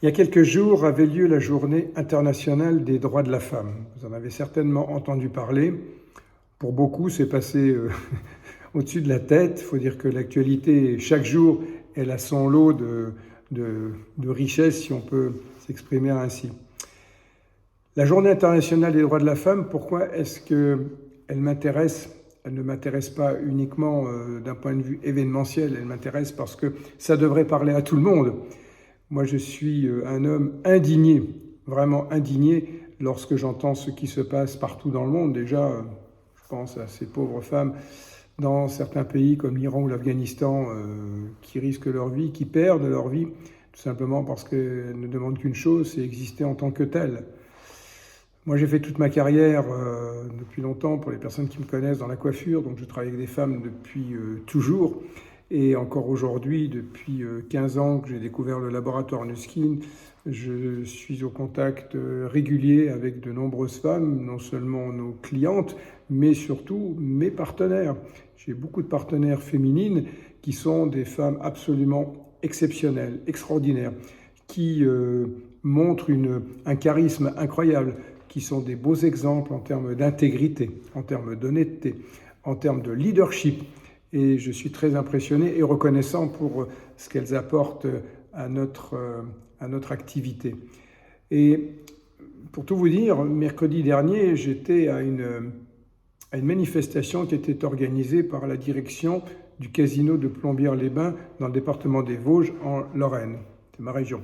Il y a quelques jours avait lieu la Journée internationale des droits de la femme. Vous en avez certainement entendu parler. Pour beaucoup, c'est passé au-dessus de la tête. Il faut dire que l'actualité, chaque jour, elle a son lot de richesses, si on peut s'exprimer ainsi. La Journée internationale des droits de la femme, pourquoi est-ce qu'elle m'intéresse ? Elle ne m'intéresse pas uniquement d'un point de vue événementiel, elle m'intéresse parce que ça devrait parler à tout le monde. Moi, je suis un homme indigné, vraiment indigné, lorsque j'entends ce qui se passe partout dans le monde. Déjà, je pense à ces pauvres femmes dans certains pays comme l'Iran ou l'Afghanistan qui risquent leur vie, qui perdent leur vie, tout simplement parce qu'elles ne demandent qu'une chose, c'est exister en tant que telles. Moi, j'ai fait toute ma carrière depuis longtemps, pour les personnes qui me connaissent, dans la coiffure, donc je travaille avec des femmes depuis toujours. Et encore aujourd'hui, depuis 15 ans que j'ai découvert le laboratoire Nuskin, je suis au contact régulier avec de nombreuses femmes, non seulement nos clientes, mais surtout mes partenaires. J'ai beaucoup de partenaires féminines qui sont des femmes absolument exceptionnelles, extraordinaires, qui montrent un charisme incroyable, qui sont des beaux exemples en termes d'intégrité, en termes d'honnêteté, en termes de leadership. Et je suis très impressionné et reconnaissant pour ce qu'elles apportent à notre activité. Et pour tout vous dire, mercredi dernier, j'étais à une manifestation qui était organisée par la direction du casino de Plombières-les-Bains dans le département des Vosges en Lorraine. C'est ma région.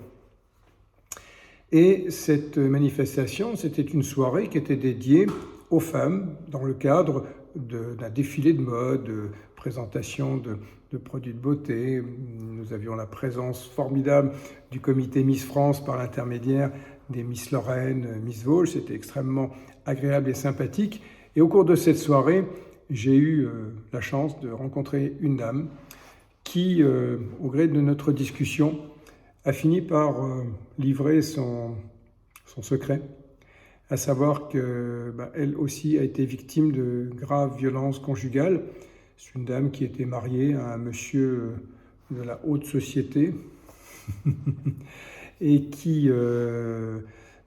Et cette manifestation, c'était une soirée qui était dédiée aux femmes dans le cadre d'un défilé de mode, de présentation de produits de beauté. Nous avions la présence formidable du comité Miss France par l'intermédiaire des Miss Lorraine, Miss Vosges. C'était extrêmement agréable et sympathique. Et au cours de cette soirée, j'ai eu la chance de rencontrer une dame qui, au gré de notre discussion, a fini par livrer son secret, à savoir qu'elle aussi a été victime de graves violences conjugales. C'est une dame qui était mariée à un monsieur de la haute société et qui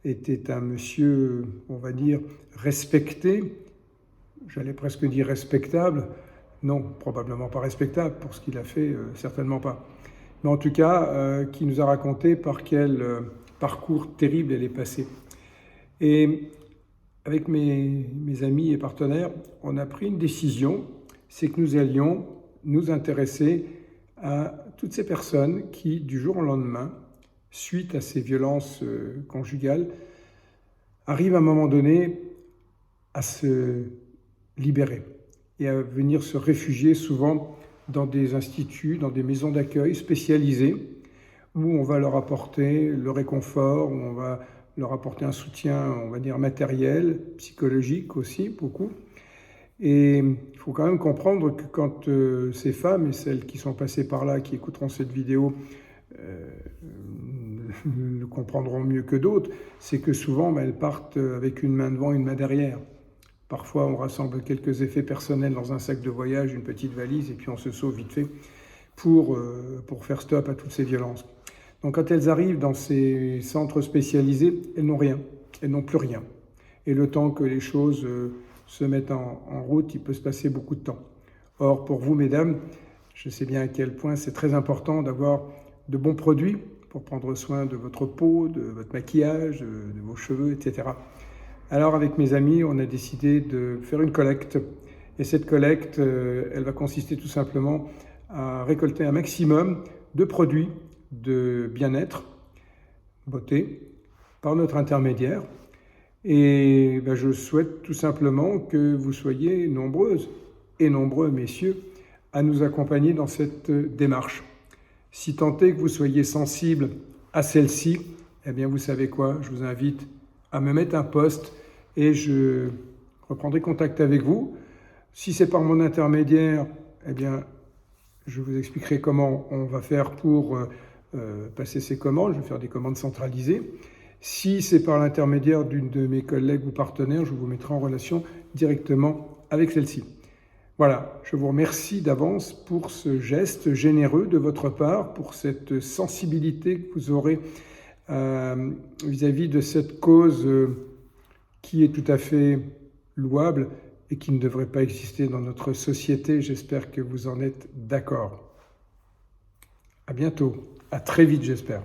était un monsieur, on va dire, respecté, j'allais presque dire respectable, non, probablement pas respectable, pour ce qu'il a fait, certainement pas. Mais en tout cas, qui nous a raconté par quel parcours terrible elle est passée. Et avec mes amis et partenaires, on a pris une décision, c'est que nous allions nous intéresser à toutes ces personnes qui, du jour au lendemain, suite à ces violences conjugales, arrivent à un moment donné à se libérer et à venir se réfugier souvent dans des instituts, dans des maisons d'accueil spécialisées où on va leur apporter le réconfort, où on va leur apporter un soutien, on va dire, matériel, psychologique aussi, beaucoup. Et il faut quand même comprendre que quand ces femmes et celles qui sont passées par là, qui écouteront cette vidéo, le comprendront mieux que d'autres, c'est que souvent elles partent avec une main devant, une main derrière. Parfois, on rassemble quelques effets personnels dans un sac de voyage, une petite valise, et puis on se sauve vite fait pour faire stop à toutes ces violences. Donc quand elles arrivent dans ces centres spécialisés, elles n'ont rien, elles n'ont plus rien. Et le temps que les choses se mettent en route, il peut se passer beaucoup de temps. Or, pour vous, mesdames, je sais bien à quel point c'est très important d'avoir de bons produits pour prendre soin de votre peau, de votre maquillage, de vos cheveux, etc. Alors avec mes amis, on a décidé de faire une collecte. Et cette collecte, elle va consister tout simplement à récolter un maximum de produits de bien-être, beauté, par notre intermédiaire. Et je souhaite tout simplement que vous soyez nombreuses et nombreux, messieurs, à nous accompagner dans cette démarche. Si tant est que vous soyez sensible à celle-ci, eh bien vous savez quoi, je vous invite à me mettre un post et je reprendrai contact avec vous. Si c'est par mon intermédiaire, eh bien, je vous expliquerai comment on va faire pour passer ces commandes. Je vais faire des commandes centralisées. Si c'est par l'intermédiaire d'une de mes collègues ou partenaires, je vous mettrai en relation directement avec celle-ci. Voilà, je vous remercie d'avance pour ce geste généreux de votre part, pour cette sensibilité que vous aurez vis-à-vis de cette cause qui est tout à fait louable et qui ne devrait pas exister dans notre société. J'espère que vous en êtes d'accord. À bientôt, à très vite j'espère.